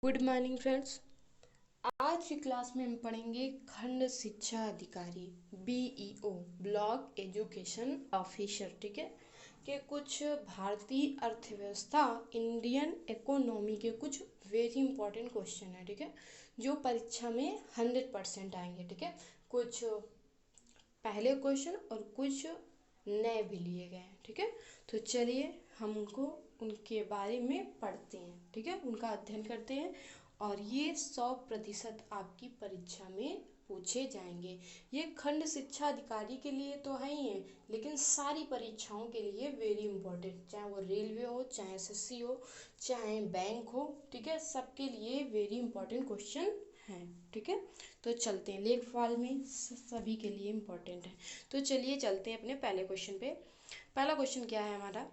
Good morning friends. आज की class में हम पढ़ेंगे खंड शिक्षा अधिकारी BEO ब्लॉक एजुकेशन ऑफिसर, ठीक है, के कुछ भारतीय अर्थव्यवस्था इंडियन इकोनॉमी के कुछ वेरी इंपॉर्टेंट क्वेश्चन है, ठीक है, जो परीक्षा में 100% आएंगे, ठीक है। कुछ पहले क्वेश्चन और कुछ नए भी लिए गए हैं, ठीक है। तो चलिए हम उनको उनके बारे में पढ़ते हैं, ठीक है, उनका अध्ययन करते हैं और ये 100% आपकी परीक्षा में पूछे जाएंगे। ये खंड शिक्षा अधिकारी के लिए तो है ही है, लेकिन सारी परीक्षाओं के लिए वेरी इंपॉर्टेंट, चाहे वो रेलवे हो, चाहे SSC हो, चाहे बैंक हो, ठीक है, सबके लिए वेरी इंपॉर्टेंट क्वेश्चन हैं, ठीक है। तो चलते हैं, लेखपाल में सभी के लिए इम्पोर्टेंट है। तो चलिए चलते हैं अपने पहले क्वेश्चन पे। पहला क्वेश्चन क्या है हमारा,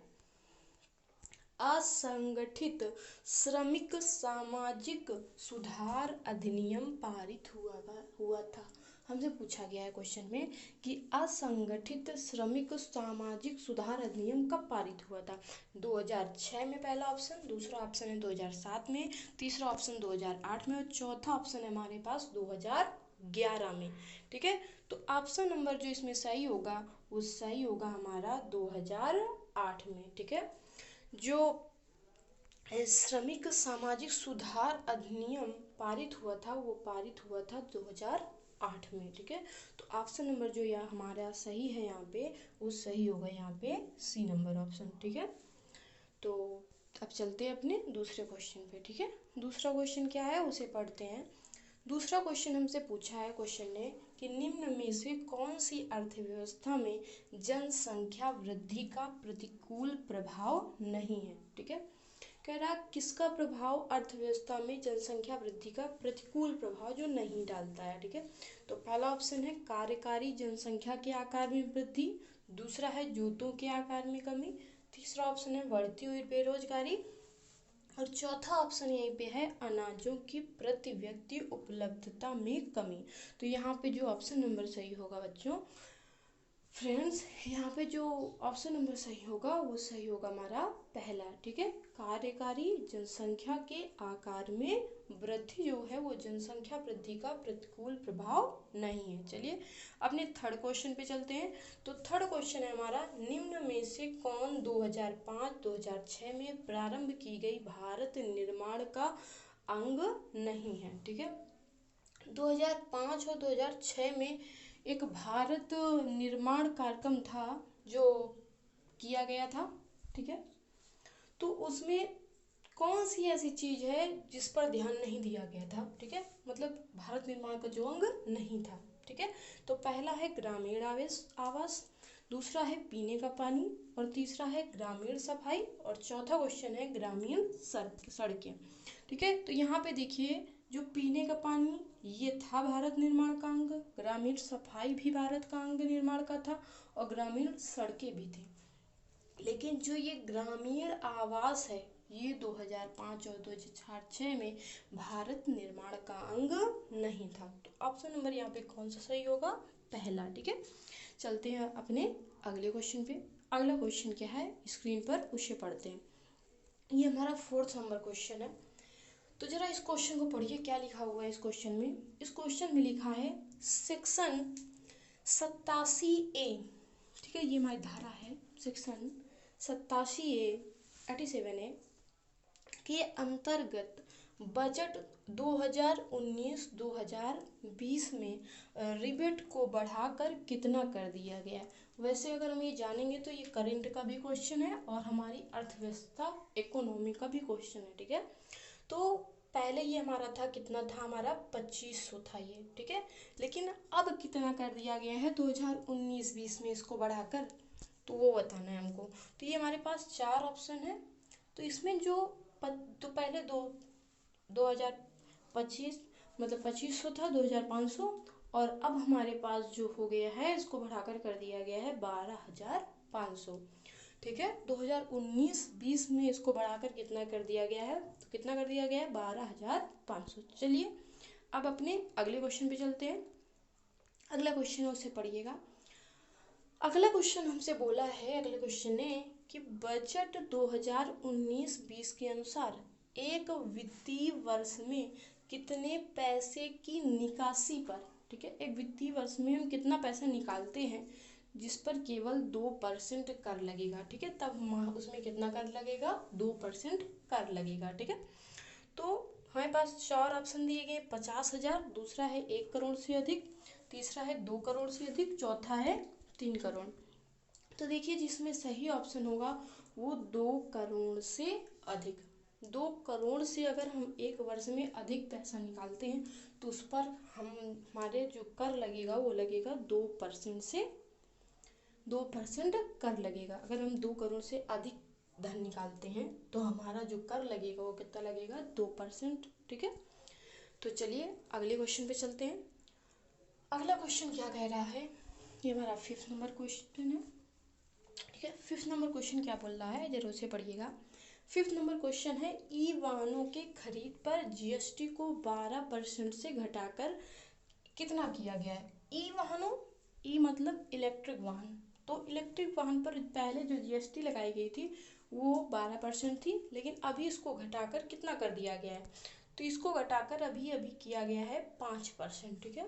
असंगठित श्रमिक सामाजिक सुधार अधिनियम पारित हुआ था। हमसे पूछा गया है क्वेश्चन में कि असंगठित श्रमिक सामाजिक सुधार अधिनियम कब पारित हुआ था। 2006 में पहला ऑप्शन, दूसरा ऑप्शन है 2007 में, तीसरा ऑप्शन 2008 में और चौथा ऑप्शन है हमारे पास 2011 में, ठीक है। तो ऑप्शन नंबर जो इसमें सही होगा वो सही होगा हमारा 2008 में, ठीक है। जो श्रमिक सामाजिक सुधार अधिनियम पारित हुआ था वो पारित हुआ था 2008 में, ठीक है। तो ऑप्शन नंबर जो यहाँ हमारा सही है यहाँ पे वो सही होगा यहाँ पे C नंबर ऑप्शन, ठीक है। तो अब चलते हैं अपने दूसरे क्वेश्चन पे, ठीक है। दूसरा क्वेश्चन क्या है उसे पढ़ते हैं। दूसरा क्वेश्चन हमसे पूछा है क्वेश्चन ने कि निम्न में से कौन सी अर्थव्यवस्था में जनसंख्या वृद्धि का प्रतिकूल प्रभाव नहीं है, ठीक है। कह रहा किसका प्रभाव अर्थव्यवस्था में जनसंख्या वृद्धि का प्रतिकूल प्रभाव जो नहीं डालता है, ठीक है। तो पहला ऑप्शन है कार्यकारी जनसंख्या के आकार में वृद्धि, दूसरा है जूतों के आकार में कमी, तीसरा ऑप्शन है बढ़ती हुई बेरोजगारी और चौथा ऑप्शन यहीं पे है अनाजों की प्रति व्यक्ति उपलब्धता में कमी। तो यहाँ पे जो ऑप्शन नंबर सही होगा बच्चों फ्रेंड्स, यहाँ पे जो ऑप्शन नंबर सही होगा वो सही होगा हमारा पहला, ठीक है। कार्यकारी जनसंख्या के आकार में वृद्धि जो है वो जनसंख्या वृद्धि का प्रतिकूल प्रभाव नहीं है। चलिए अपने थर्ड क्वेश्चन पे चलते हैं। तो थर्ड क्वेश्चन है हमारा निम्न में से कौन 2005-2006 में प्रारंभ की गई भारत निर्माण का अंग नहीं है, ठीक है। 2005 और 2006 में एक भारत निर्माण कार्यक्रम था जो किया गया था, ठीक है। तो उसमें कौन सी ऐसी चीज है जिस पर ध्यान नहीं दिया गया था, ठीक है, मतलब भारत निर्माण का जो अंग नहीं था, ठीक है। तो पहला है ग्रामीण आवास, दूसरा है पीने का पानी और तीसरा है ग्रामीण सफाई और चौथा क्वेश्चन है ग्रामीण सड़कें, ठीक है। तो यहाँ पे देखिए जो पीने का पानी ये था भारत निर्माण का अंग, ग्रामीण सफाई भी भारत का अंग निर्माण का था और ग्रामीण सड़कें भी थी। लेकिन जो ये ग्रामीण आवास है ये 2005 और 2006 में भारत निर्माण का अंग नहीं था। तो ऑप्शन नंबर यहाँ पे कौन सा सही होगा, पहला, ठीक है। चलते हैं अपने अगले क्वेश्चन पे। अगला क्वेश्चन क्या है स्क्रीन पर उसे पढ़ते हैं। ये हमारा 4th नंबर क्वेश्चन है। तो जरा इस क्वेश्चन को पढ़िए क्या लिखा हुआ है इस क्वेश्चन में। इस क्वेश्चन में लिखा है सेक्शन 87A, ठीक है, ये हमारी धारा है सेक्शन 87A 87A के अंतर्गत बजट 2019-2020 में रिबेट को बढ़ाकर कितना कर दिया गया। वैसे अगर हम ये जानेंगे तो ये करंट का भी क्वेश्चन है और हमारी अर्थव्यवस्था इकोनॉमी का भी क्वेश्चन है, ठीक है। तो पहले ये हमारा था कितना था हमारा 2500 था ये, ठीक है। लेकिन अब कितना कर दिया गया है 2019-20 में इसको बढ़ाकर, तो वो बताना है हमको। तो ये हमारे पास 4 ऑप्शन है। तो इसमें जो तो पहले 2025 मतलब 2500 था 2500 और अब हमारे पास जो हो गया है इसको बढ़ाकर कर दिया गया है 12500, ठीक है। 2019-20 में इसको बढ़ाकर कितना कर दिया गया है, तो कितना कर दिया गया है 12500। चलिए अब अपने अगले क्वेश्चन पे चलते हैं। अगला क्वेश्चन उसे पढ़िएगा। अगला क्वेश्चन हमसे बोला है, अगले क्वेश्चन ने कि बजट 2019-20 के अनुसार एक वित्तीय वर्ष में कितने पैसे की निकासी पर, ठीक है, एक वित्तीय वर्ष में हम कितना पैसा निकालते हैं जिस पर केवल 2% कर लगेगा, ठीक है, तब उसमें कितना कर लगेगा, 2% कर लगेगा, ठीक है। तो हमारे पास 4 ऑप्शन दिए गए, 50,000, दूसरा है 1 करोड़ से अधिक, तीसरा है 2 करोड़ से अधिक, चौथा है 3 करोड़। तो देखिए जिसमें सही ऑप्शन होगा वो 2 करोड़ से अधिक। 2 करोड़ से अगर हम एक वर्ष में अधिक पैसा निकालते हैं तो उस पर हमारे जो कर लगेगा वो लगेगा 2% से 2% कर लगेगा। अगर हम 2 करोड़ से अधिक धन निकालते हैं तो हमारा जो कर लगेगा वो कितना लगेगा, 2%, ठीक है। तो चलिए अगले क्वेश्चन पे चलते हैं। अगला क्वेश्चन क्या कह रहा है, ये हमारा 5th नंबर क्वेश्चन है, ठीक है। 5th नंबर क्वेश्चन क्या बोल रहा है जरूर से पढ़िएगा। 5th नंबर क्वेश्चन है ई वाहनों के खरीद पर जीएसटी को 12% से घटाकर कितना किया गया है। ई वाहनों, ई मतलब इलेक्ट्रिक वाहन, तो इलेक्ट्रिक वाहन पर पहले जो जीएसटी लगाई गई थी वो 12% थी, लेकिन अभी इसको घटाकर कितना कर दिया गया है, तो इसको घटाकर अभी अभी किया गया है 5%, ठीक है।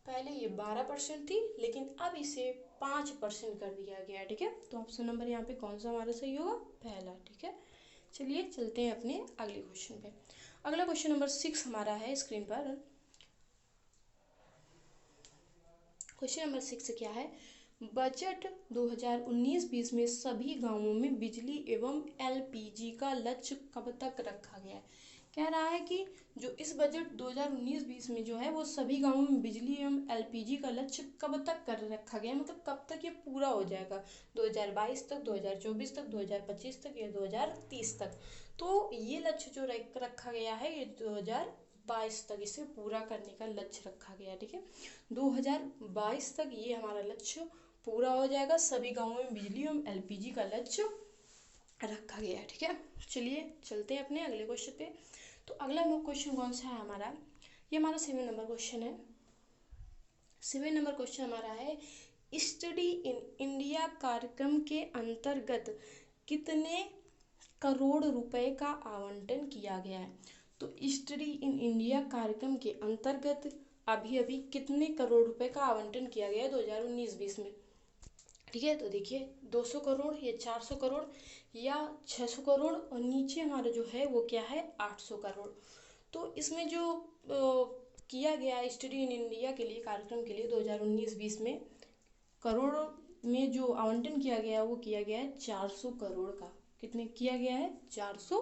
पहले ये 12% थी लेकिन अब इसे 5% कर दिया गया है, ठीक है। तो ऑप्शन नंबर यहाँ पे कौन सा हमारा सही होगा, पहला, ठीक है। चलिए चलते हैं अपने अगले क्वेश्चन पे। अगला क्वेश्चन नंबर 6 हमारा है स्क्रीन पर। क्वेश्चन नंबर 6 क्या है, बजट 2019-20 में सभी गांवों में बिजली एवं एलपीजी का लक्ष्य कब तक रखा गया है। कह रहा है कि जो इस बजट 2019-20 में जो है वो सभी गांवों में बिजली एवं एलपीजी का लक्ष्य कब तक कर रखा गया, मतलब कब तक ये पूरा हो जाएगा, 2022 तक, 2024 तक, 2025 तक या 2030 तक। तो ये लक्ष्य जो रखा गया है ये 2022 तक इसे पूरा करने का लक्ष्य रखा गया, ठीक है। 2022 तक ये हमारा लक्ष्य पूरा हो जाएगा, सभी गांवों में बिजली एवं एलपीजी का लक्ष्य रखा गया है, ठीक है। चलिए चलते हैं अपने अगले क्वेश्चन पे। तो अगला क्वेश्चन कौन सा है हमारा, ये हमारा 7 नंबर क्वेश्चन है। 7 नंबर क्वेश्चन हमारा है, स्टडी इन इंडिया कार्यक्रम के अंतर्गत कितने करोड़ रुपए का आवंटन किया गया है। तो स्टडी इन इंडिया कार्यक्रम के अंतर्गत अभी अभी कितने करोड़ रुपए का आवंटन किया गया है 2019-20 में, ठीक है। तो देखिए 200 करोड़ या 400 करोड़ या 600 करोड़ और नीचे हमारा जो है वो क्या है 800 करोड़। तो इसमें जो किया गया स्टडी इन इंडिया के लिए कार्यक्रम के लिए 2019-20 में करोड़ में जो आवंटन किया गया वो किया गया है 400 करोड़ का। कितने किया गया है, 400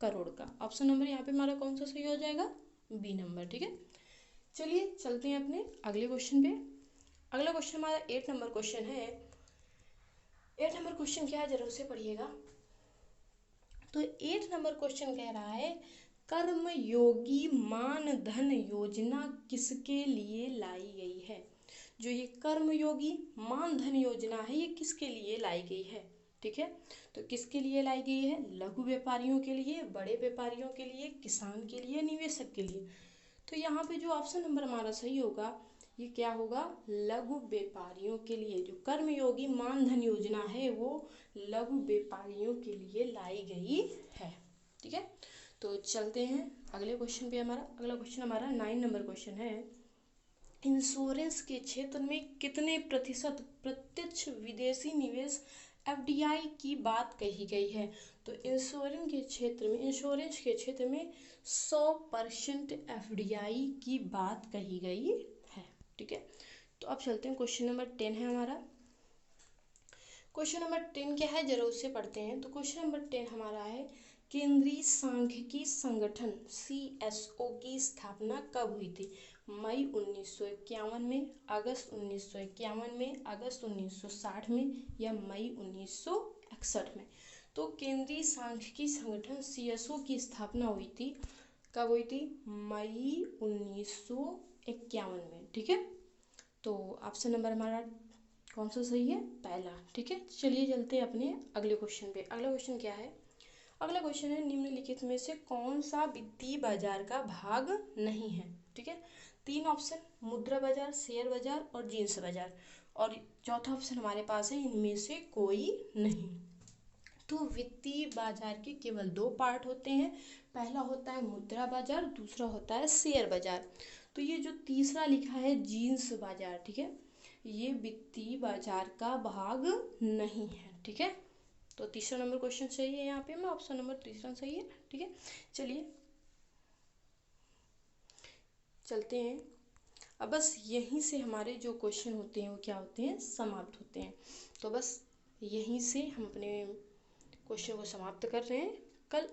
करोड़ का। ऑप्शन नंबर यहाँ पे हमारा कौन सा सही हो जाएगा, बी नंबर, ठीक है। चलिए चलते हैं अपने अगले क्वेश्चन पे। अगला क्वेश्चन हमारा 8 नंबर क्वेश्चन है। 8 नंबर क्वेश्चन क्या है जरूर से पढ़िएगा। तो 8 नंबर क्वेश्चन कह रहा है, कर्मयोगी मानधन योजना किसके लिए लाई गई है। जो ये कर्मयोगी मानधन योजना है ये किसके लिए लाई गई है, ठीक है। तो किसके लिए लाई गई है, लघु व्यापारियों के लिए, बड़े व्यापारियों के लिए, किसान के लिए, निवेशक के लिए। तो यहाँ पे जो ऑप्शन नंबर हमारा सही होगा ये क्या होगा, लघु व्यापारियों के लिए। जो कर्मयोगी मानधन योजना है वो लघु व्यापारियों के लिए लाई गई है, ठीक है। तो चलते हैं अगले क्वेश्चन पे। हमारा अगला क्वेश्चन हमारा 9 नंबर क्वेश्चन है, इंश्योरेंस के क्षेत्र में कितने प्रतिशत प्रत्यक्ष विदेशी निवेश एफडीआई की बात कही गई है। तो इंश्योरेंस के क्षेत्र में 100% एफडीआई की बात कही गई है, ठीक है। तो अब चलते हैं क्वेश्चन नंबर 10 है हमारा। क्वेश्चन नंबर 10 क्या है जरूर से पढ़ते हैं। तो क्वेश्चन नंबर 10 हमारा है, केंद्रीय सांख्यिकी संगठन CSO की स्थापना कब हुई थी। मई 1951 में, अगस्त 1951 में, अगस्त 1960 में या मई 1961 में। तो केंद्रीय सांख्यिकी संगठन CSO की स्थापना हुई थी, कब हुई थी, मई 1951 में, ठीक है। तो ऑप्शन नंबर हमारा कौन सा सही है, पहला, ठीक है। चलिए चलते हैं अपने अगले क्वेश्चन पे। अगला क्वेश्चन क्या है, अगला क्वेश्चन है, निम्नलिखित में से कौन सा वित्तीय बाजार का भाग नहीं है, ठीक है। 3 ऑप्शन, मुद्रा बाजार, शेयर बाजार और जिंस बाजार, और चौथा ऑप्शन हमारे पास है इनमें से कोई नहीं। तो वित्तीय बाजार के केवल 2 पार्ट होते हैं, पहला होता है मुद्रा बाजार, दूसरा होता है शेयर बाजार। तो ये जो तीसरा लिखा है जींस बाजार, ठीक है, ये वित्तीय बाजार का भाग नहीं है, ठीक है। तो तीसरा नंबर क्वेश्चन सही है यहाँ पे, मैं ऑप्शन नंबर तीसरा सही है, ठीक है। चलिए चलते हैं। अब बस यहीं से हमारे जो क्वेश्चन होते हैं वो क्या होते हैं, समाप्त होते हैं। तो बस यहीं से हम अपने क्वेश्चन को समाप्त कर रहे हैं। कल